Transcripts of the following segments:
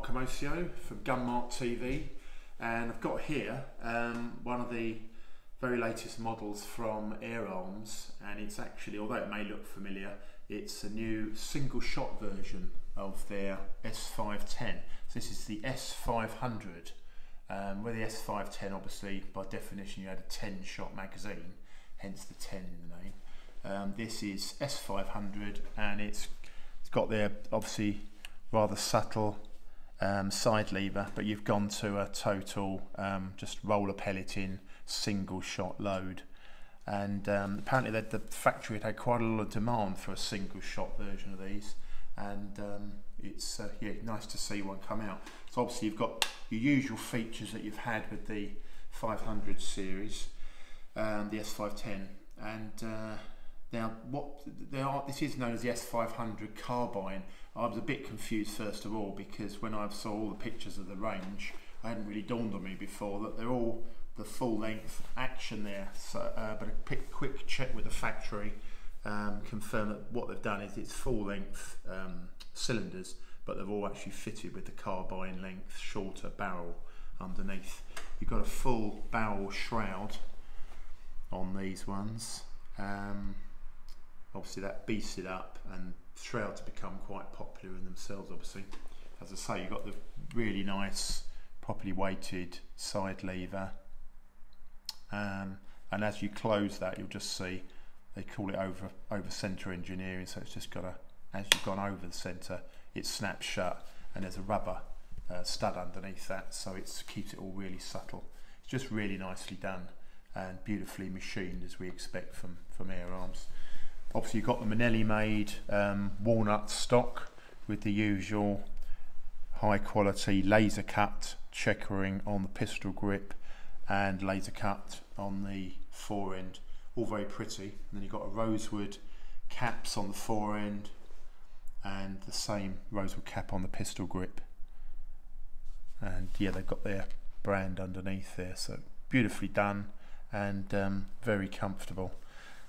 Mark Camoccio from Mart TV, and I've got here one of the very latest models from Air Arms, and it's actually, although it may look familiar, it's a new single shot version of their S510. So this is the S500, where the S510 obviously by definition you had a 10 shot magazine, hence the 10 in the name. This is S500, and it's got their obviously rather subtle side lever, but you've gone to a total just roller pelleting single shot load, and apparently the factory had quite a lot of demand for a single shot version of these, and it's yeah, nice to see one come out. So obviously you've got your usual features that you've had with the 500 series, the S510, and now this is known as the S500 carbine. I was a bit confused first of all, because when I saw all the pictures of the range, it hadn't really dawned on me before that they're all the full length action there. So, but a quick check with the factory confirmed that what they've done is it's full length cylinders, but they've all actually fitted with the carbine length shorter barrel underneath. You've got a full barrel shroud on these ones. Obviously that beefs it up, and shrouds become quite popular in themselves obviously. As I say, you've got the really nice properly weighted side lever, and as you close that you'll just see they call it over centre engineering, so it's just got a, as you've gone over the centre it snaps shut, and there's a rubber stud underneath that, so it keeps it all really subtle. It's just really nicely done and beautifully machined, as we expect from Air Arms. Obviously you've got the Manelli made walnut stock with the usual high quality laser cut checkering on the pistol grip and laser cut on the fore end, all very pretty. And then you've got a rosewood caps on the fore end and the same rosewood cap on the pistol grip, and yeah, they've got their brand underneath there, so beautifully done and very comfortable.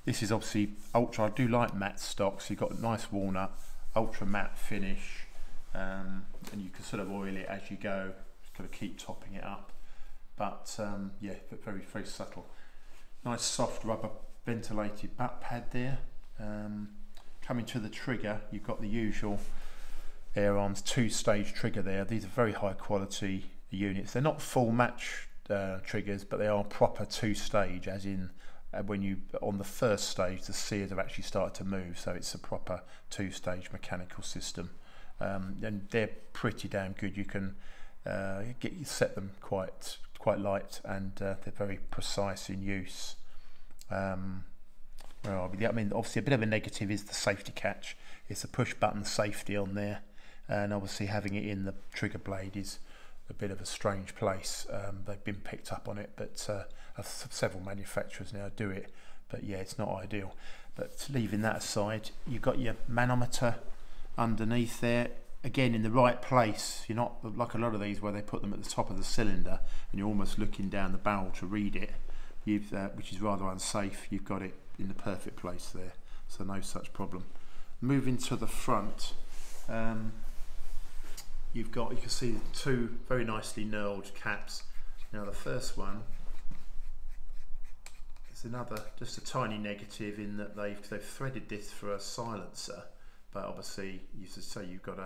This is obviously ultra, I do like matte stocks, you've got a nice walnut, ultra matte finish, and you can sort of oil it as you go, just got to keep topping it up, but yeah, but very, very subtle. Nice soft rubber ventilated butt pad there. Coming to the trigger, you've got the usual Air Arms 2-stage trigger there. These are very high quality units. They're not full match triggers, but they are proper 2-stage, as in when you, on the first stage, the sears have actually started to move, so it's a proper 2-stage mechanical system, and they're pretty damn good. You can set them quite light, and they're very precise in use. Well, I mean, obviously a bit of a negative is the safety catch. It's a push button safety on there, and obviously having it in the trigger blade is a bit of a strange place. They've been picked up on it, but several manufacturers now do it, but yeah, it's not ideal. But leaving that aside, you've got your manometer underneath there, again in the right place. You're not like a lot of these where they put them at the top of the cylinder and you're almost looking down the barrel to read it, which is rather unsafe. You've got it in the perfect place there, so no such problem. Moving to the front, you can see two very nicely knurled caps. Now the first one is just a tiny negative in that they've threaded this for a silencer, but obviously you should say you've got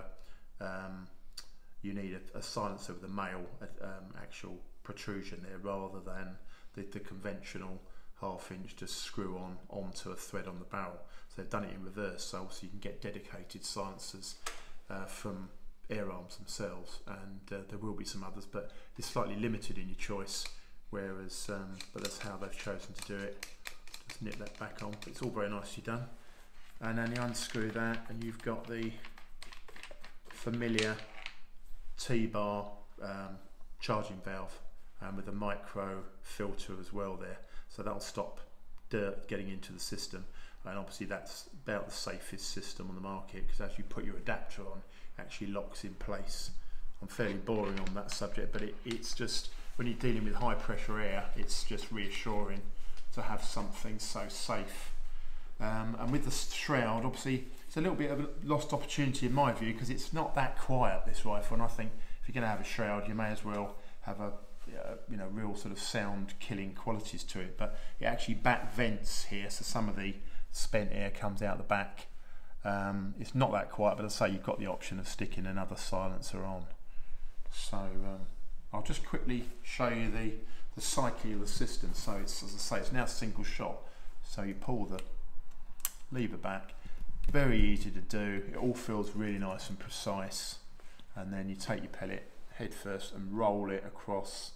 you need a silencer with a male actual protrusion there, rather than the conventional half-inch just screw onto a thread on the barrel. So they've done it in reverse, so obviously you can get dedicated silencers from Air Arms themselves, and there will be some others, but it's slightly limited in your choice, whereas but that's how they've chosen to do it. Just nip that back on, but it's all very nicely done. And then you unscrew that and you've got the familiar T-bar charging valve, with a micro filter as well there, so that'll stop dirt getting into the system. And obviously that's about the safest system on the market, because as you put your adapter on, it actually locks in place. I'm fairly boring on that subject, but it's just, when you're dealing with high pressure air, it's just reassuring to have something so safe. And with the shroud, obviously it's a little bit of a lost opportunity in my view, because it's not that quiet, this rifle, and I think if you're going to have a shroud, you may as well have a you know, real sort of sound killing qualities to it. But it actually back vents here, so some of the spent air comes out the back. It's not that quiet, but as I say, you've got the option of sticking another silencer on. So I'll just quickly show you the cycle of the system. So it's, as I say, it's now single shot. So you pull the lever back, very easy to do. It all feels really nice and precise. And then you take your pellet head first and roll it across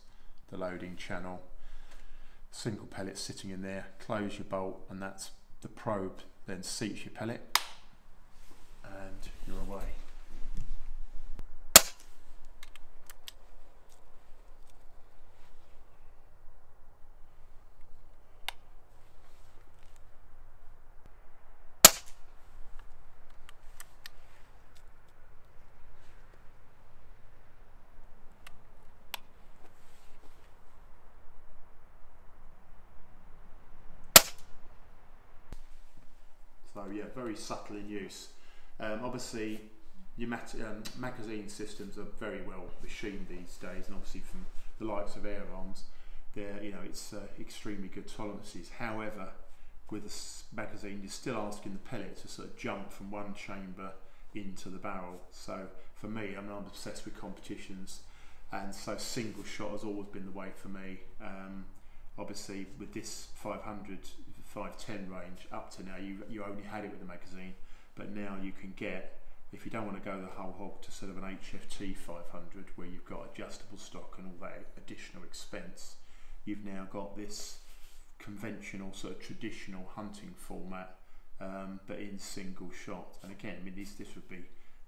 the loading channel. Single pellet sitting in there, close your bolt, and that's the probe then seats your pellet, and you're away. So yeah, very subtle in use. Obviously, your magazine systems are very well machined these days, and obviously from the likes of air arms, they're, you know, it's extremely good tolerances. However, with a magazine, you're still asking the pellet to sort of jump from one chamber into the barrel. So for me, I'm obsessed with competitions, and so single shot has always been the way for me. Obviously, with this 500, 510 range up to now, you only had it with the magazine, but now you can get, if you don't want to go the whole hog, to sort of an HFT 500 where you've got adjustable stock and all that additional expense. You've now got this conventional sort of traditional hunting format, but in single shot. And again, I mean, this would be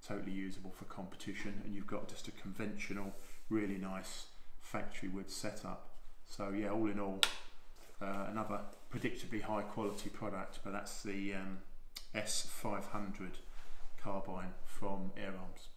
totally usable for competition, and you've got just a conventional, really nice factory wood setup. So yeah, all in all, another predictably high quality product, but that's the S500 carbine from Air Arms.